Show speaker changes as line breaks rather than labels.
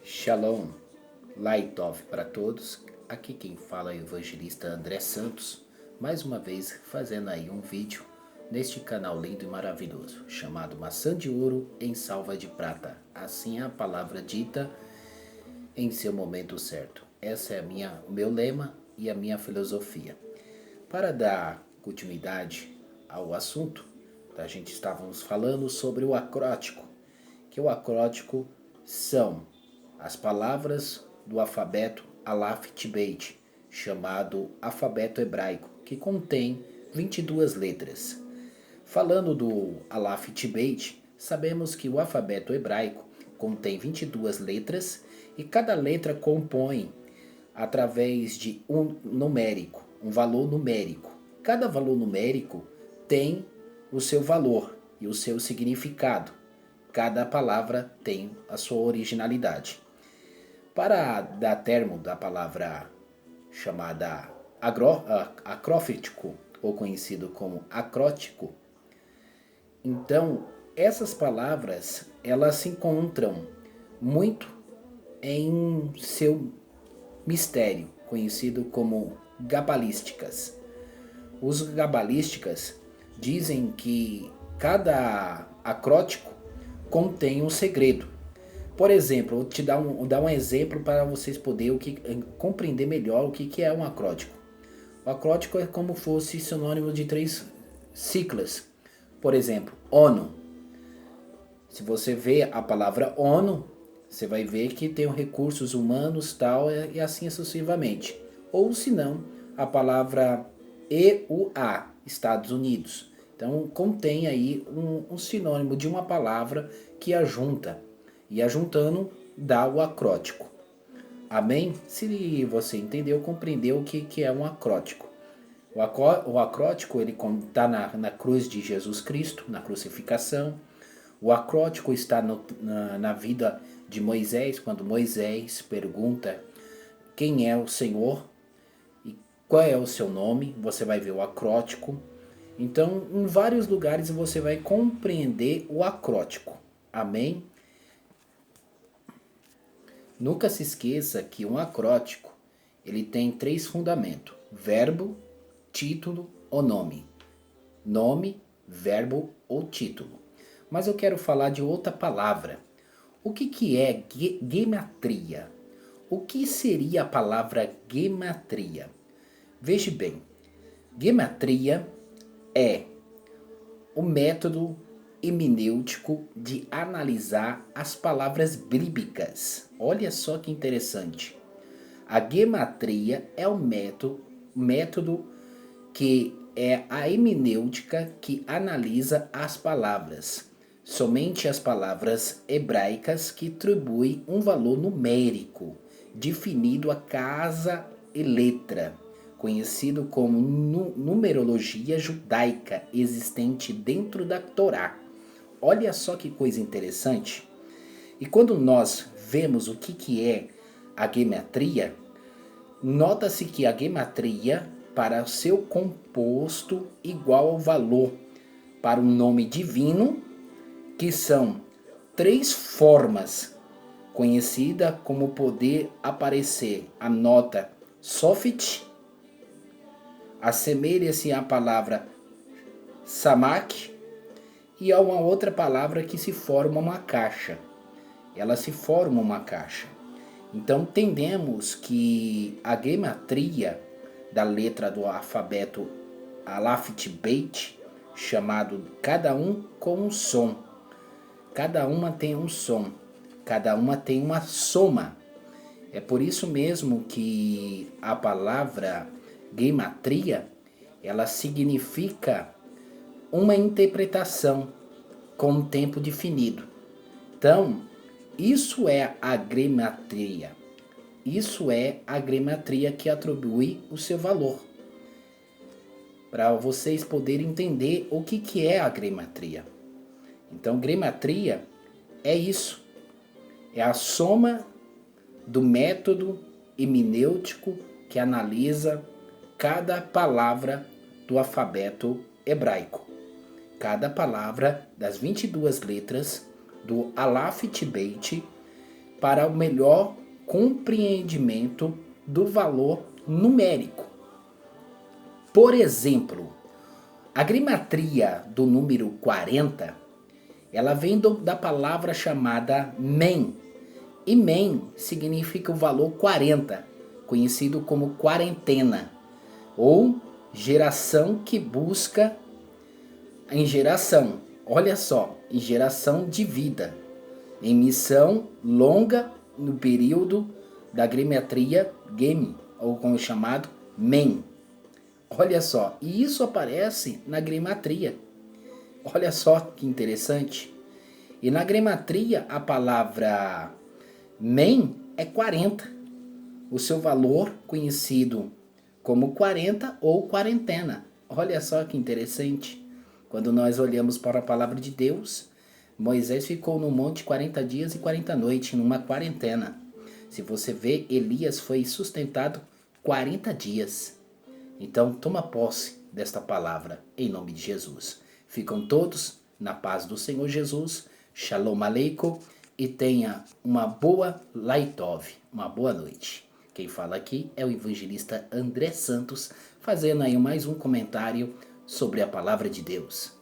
Shalom, Light para todos. Aqui quem fala é o evangelista André Santos, mais uma vez fazendo aí um vídeo neste canal lindo e maravilhoso, chamado Maçã de Ouro em Salva de Prata. Assim é a palavra dita em seu momento certo. Essa é o meu lema e a minha filosofia. Para dar continuidade ao assunto, a gente estávamos falando sobre o acrótico, que o acrótico são as palavras do alfabeto Aleph-Bet, chamado alfabeto hebraico, que contém 22 letras. Falando do Aleph-Bet, sabemos que o alfabeto hebraico contém 22 letras e cada letra compõe através de um valor numérico. Cada valor numérico tem o seu valor e o seu significado. Cada palavra tem a sua originalidade. Para dar termo da palavra chamada acrófitico, ou conhecido como acrótico, então essas palavras elas se encontram muito em seu mistério, conhecido como gabalísticas. Os gabalísticas dizem que cada acrótico contém um segredo. Por exemplo, vou te dar um exemplo para vocês poderem compreender melhor o que é um acrótico. O acrótico é como se fosse sinônimo de 3 siglas. Por exemplo, ONU. Se você vê a palavra ONU, você vai ver que tem recursos humanos tal, e assim sucessivamente. Ou se não, a palavra EUA, Estados Unidos. Então contém aí um sinônimo de uma palavra que ajunta. E ajuntando dá o acrótico. Amém? Se você entendeu, compreendeu o que é um acrótico. O acrótico ele está na cruz de Jesus Cristo, na crucificação. O acrótico está na vida de Moisés, quando Moisés pergunta quem é o Senhor e qual é o seu nome. Você vai ver o acrótico. Então, em vários lugares você vai compreender o acrótico. Amém? Nunca se esqueça que um acrótico ele tem 3 fundamentos: verbo, título ou nome. Nome, verbo ou título. Mas eu quero falar de outra palavra. O que é gematria? O que seria a palavra gematria? Veja bem, gematria é o método hermenêutico de analisar as palavras bíblicas. Olha só que interessante. A gematria é o método que é a hermenêutica que analisa as palavras. Somente as palavras hebraicas que atribuem um valor numérico definido a cada letra, conhecido como numerologia judaica existente dentro da Torá. Olha só que coisa interessante. E quando nós vemos o que é a gematria, nota-se que a gematria, para o seu composto igual ao valor para um nome divino, que são 3 formas, conhecida como poder aparecer a nota Sofit, assemelha-se à palavra Samak, e a uma outra palavra que se forma uma caixa. Ela se forma uma caixa. Então entendemos que a gematria da letra do alfabeto Aleph-Bet, chamado cada um com um som. Cada uma tem um som. Cada uma tem uma soma. É por isso mesmo que a palavra gematria, ela significa uma interpretação com um tempo definido. Então, isso é a gematria. Isso é a gematria que atribui o seu valor. Para vocês poderem entender o que é a gematria. Então, gematria é isso. É a soma do método hermenêutico que analisa cada palavra do alfabeto hebraico. Cada palavra das 22 letras do Aleph-Bet para o melhor compreendimento do valor numérico. Por exemplo, a grimatria do número 40, ela vem da palavra chamada men. E men significa o valor 40, conhecido como quarentena, ou geração que busca em geração. Olha só, em geração de vida, em missão longa no período da grimetria Gemi, ou como é chamado, men. Olha só, e isso aparece na grimatria. Olha só que interessante. E na grimatria a palavra men é 40. O seu valor conhecido como 40 ou quarentena. Olha só que interessante. Quando nós olhamos para a palavra de Deus, Moisés ficou no monte 40 dias e 40 noites, numa quarentena. Se você vê, Elias foi sustentado 40 dias. Então, toma posse desta palavra, em nome de Jesus. Ficam todos na paz do Senhor Jesus. Shalom Aleikum. E tenha uma boa Laitov, uma boa noite. Quem fala aqui é o evangelista André Santos, fazendo aí mais um comentário sobre a palavra de Deus.